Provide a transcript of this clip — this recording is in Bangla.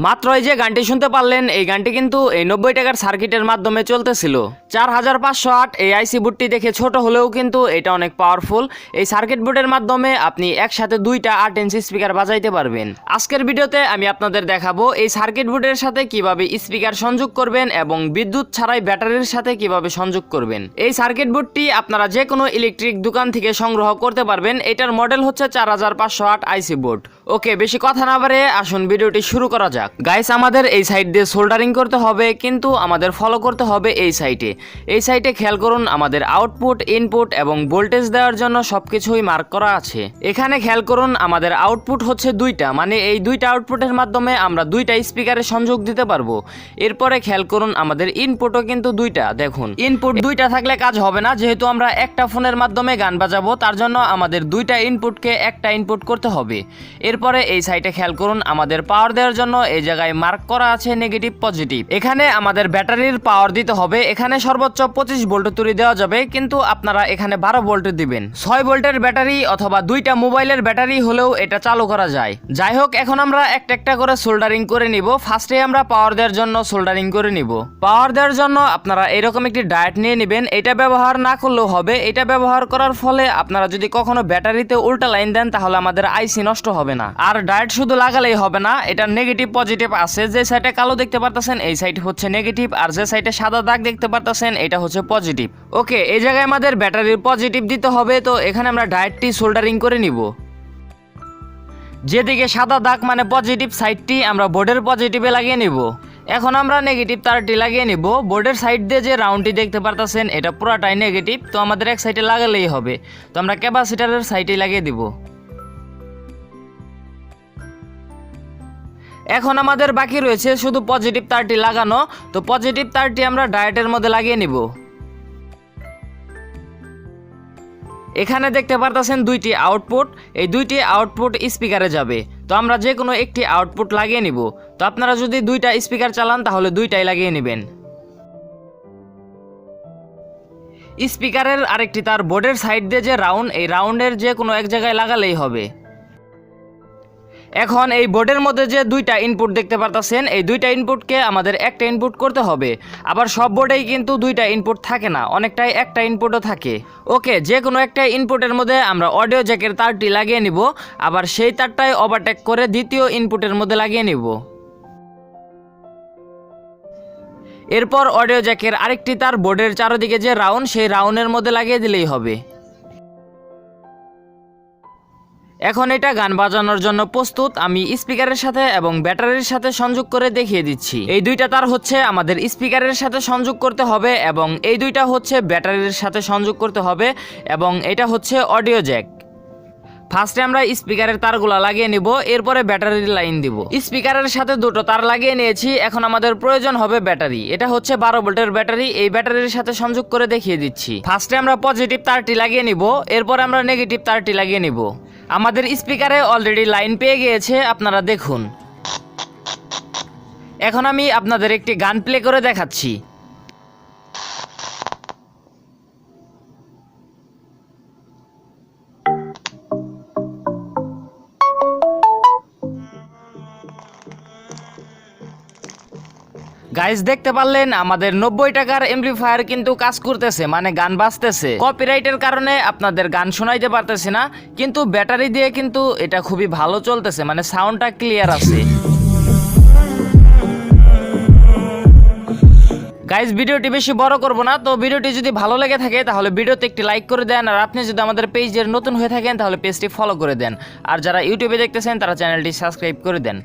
মাত্র এই যে গানটি শুনতে পারলেন, এই গানটি কিন্তু এই 90 টাকার সার্কিটের মাধ্যমে চলতেছিল। 4508 এই আইসি বোর্ডটি দেখে ছোট হলেও কিন্তু এটা অনেক পাওয়ারফুল। এই সার্কিট বোর্ডের মাধ্যমে আপনি একসাথে দুইটা 8 ইঞ্চি স্পিকার বাজাইতে পারবেন। আজকের ভিডিওতে আমি আপনাদের দেখাবো এই সার্কিট বোর্ডের সাথে কিভাবে স্পিকার সংযোগ করবেন এবং বিদ্যুৎ ছাড়াই ব্যাটারির সাথে কিভাবে সংযোগ করবেন। এই সার্কিট বোর্ডটি আপনারা যে কোনো ইলেকট্রিক দোকান থেকে সংগ্রহ করতে পারবেন। এটার মডেল হচ্ছে 4508 আইসি বোর্ড। ওকে, বেশি কথা না বাড়িয়ে আসুন ভিডিওটি শুরু করা যাক। গাইস, আমাদের এই সাইড দিয়ে সোল্ডারিং করতে হবে, কিন্তু আমাদের ফলো করতে হবে এই সাইডে। এই সাইডে খেয়াল করুন, আমাদের আউটপুট, ইনপুট এবং ভোল্টেজ দেওয়ার জন্য সবকিছুই মার্ক করা আছে। এখানে খেয়াল করুন, আমাদের আউটপুট হচ্ছে দুইটা, মানে এই দুইটা আউটপুটের মাধ্যমে আমরা দুইটা স্পিকারে সংযোগ দিতে পারবো। এরপরে খেয়াল করুন, আমাদের ইনপুটও কিন্তু দুইটা। দেখুন, ইনপুট দুইটা থাকলে কাজ হবে না, যেহেতু আমরা একটা ফোনের মাধ্যমে গান বাজাবো, তার জন্য আমাদের দুইটা ইনপুটকে একটা ইনপুট করতে হবে। এরপরে এই সাইডে খেয়াল করুন, আমাদের পাওয়ার দেওয়ার জন্য এই জায়গায় মার্ক করা আছে নেগেটিভ, পজিটিভ। এখানে আমাদের ব্যাটারির পাওয়ার দিতে হবে। এখানে সর্বোচ্চ 25 ভোল্ট তৈরি দেওয়া যাবে, কিন্তু আপনারা এখানে 12 ভোল্ট দিবেন। 6 ভোল্টের ব্যাটারি অথবা দুইটা মোবাইলের ব্যাটারি হলেও এটা চালু করা যায়। যাই হোক, এখন আমরা একটা একটা করে সোল্ডারিং করে নিব। ফার্স্টে আমরা পাওয়ার দেওয়ার জন্য সোল্ডারিং করে নিব। পাওয়ার দেওয়ার জন্য আপনারা এরকম একটি ডায়েট নিয়ে নেবেন। এটা ব্যবহার না করলেও হবে। এটা ব্যবহার করার ফলে আপনারা যদি কখনো ব্যাটারিতে উল্টা লাইন দেন, তাহলে আমাদের আইসি নষ্ট হবে না। আর ডায়েট শুধু লাগালেই হবে না, এটা নেগেটিভ পজিটিভ আছে। যে সাইডে কালো দেখতে পারতেছেন এই সাইড হচ্ছে নেগেটিভ, আর যে সাইডে সাদা দাগ দেখতে পারতেছেন এটা হচ্ছে পজিটিভ। ওকে, এই জায়গায় আমাদের ব্যাটারির পজিটিভ দিতে হবে। তো এখানে আমরা ডায়েটটি সোল্ডারিং করে নিব। যেদিকে সাদা দাগ মানে পজিটিভ সাইডটি আমরা বোর্ডের পজিটিভে লাগিয়ে নিব। এখন আমরা নেগেটিভ তারটি লাগিয়ে নিব। বোর্ডের সাইড দিয়ে যে রাউন্ডটি দেখতে পারতেছেন এটা পুরাটাই নেগেটিভ, তো আমাদের এক সাইডে লাগালেই হবে। তো আমরা ক্যাপাসিটারের সাইডে লাগিয়ে দিব। এখন আমাদের বাকি রয়েছে শুধু পজিটিভ তারটি লাগানো। তো পজিটিভ তারটি আমরা ডায়েটের মধ্যে লাগিয়ে নিব। এখানে দেখতে পারতেছেন দুইটি আউটপুট, এই দুইটি আউটপুট স্পিকারে যাবে। তো আমরা যে কোনো একটি আউটপুট লাগিয়ে নিব। তো আপনারা যদি দুইটা স্পিকার চালান তাহলে দুইটাই লাগিয়ে নেবেন। স্পিকারের আরেকটি তার বোর্ডের সাইড দিয়ে যে রাউন্ড, এই রাউন্ডের যে কোনো এক জায়গায় লাগালেই হবে। এখন এই বোর্ডের মধ্যে যে দুইটা ইনপুট দেখতে পারতেছেন, এই দুইটা ইনপুটকে আমাদের একটা ইনপুট করতে হবে। আবার সব বোর্ডেই কিন্তু দুইটা ইনপুট থাকে না, অনেকটাই একটা ইনপুটও থাকে। ওকে, যে কোনো একটা ইনপুটের মধ্যে আমরা অডিও জ্যাকের তারটি লাগিয়ে নিব। আবার সেই তারটাই ওভারটেক করে দ্বিতীয় ইনপুটের মধ্যে লাগিয়ে নিব। এরপর অডিও জ্যাকের আরেকটি তার বোর্ডের চারদিকে যে রাউন্ড, সেই রাউন্ডের মধ্যে লাগিয়ে দিলেই হবে। এখন এটা গান বাজানোর জন্য প্রস্তুত। আমি স্পিকারের সাথে এবং ব্যাটারির সাথে সংযোগ করে দেখিয়ে দিচ্ছি। এই দুইটা তার হচ্ছে আমাদের স্পিকারের সাথে সংযোগ করতে হবে, এবং এই দুইটা হচ্ছে ব্যাটারির সাথে সংযোগ করতে হবে, এবং এটা হচ্ছে অডিও জ্যাক। ফার্স্টে আমরা স্পিকারের তারগুলা লাগিয়ে নিব, এরপরে ব্যাটারির লাইন দিব। স্পিকারের সাথে দুটো তার লাগিয়ে নিয়েছি। এখন আমাদের প্রয়োজন হবে ব্যাটারি। এটা হচ্ছে 12 ভোল্টের ব্যাটারি। এই ব্যাটারির সাথে সংযোগ করে দেখিয়ে দিচ্ছি। ফার্স্টে আমরা পজিটিভ তারটি লাগিয়ে নিব, এরপর আমরা নেগেটিভ তারটি লাগিয়ে নিব। আমাদের স্পিকারে অলরেডি লাইন পেয়ে গিয়েছে, আপনারা দেখুন। এখন আমি আপনাদের একটি গান প্লে করে দেখাচ্ছি। গাইস, দেখতে পারলেন আমাদের 90 টাকার এমপ্লিফায়ার কিন্তু কাজ করতেছে, মানে গান বাজতেছে। কপিরাইটের কারণে আপনাদের গান শোনাইতে পারতেছে না, কিন্তু ব্যাটারি দিয়ে কিন্তু এটা খুবই ভালো চলতেছে, মানে সাউন্ডটা ক্লিয়ার আছে। গাইস, ভিডিওটি বেশি বড় করব না। তো ভিডিওটি যদি ভালো লেগে থাকে তাহলে ভিডিওতে একটি লাইক করে দেন, আর আপনি যদি আমাদের পেজের নতুন হয়ে থাকেন তাহলে পেজটি ফলো করে দেন, আর যারা ইউটিউবে দেখতেছেন তারা চ্যানেলটি সাবস্ক্রাইব করে দেন।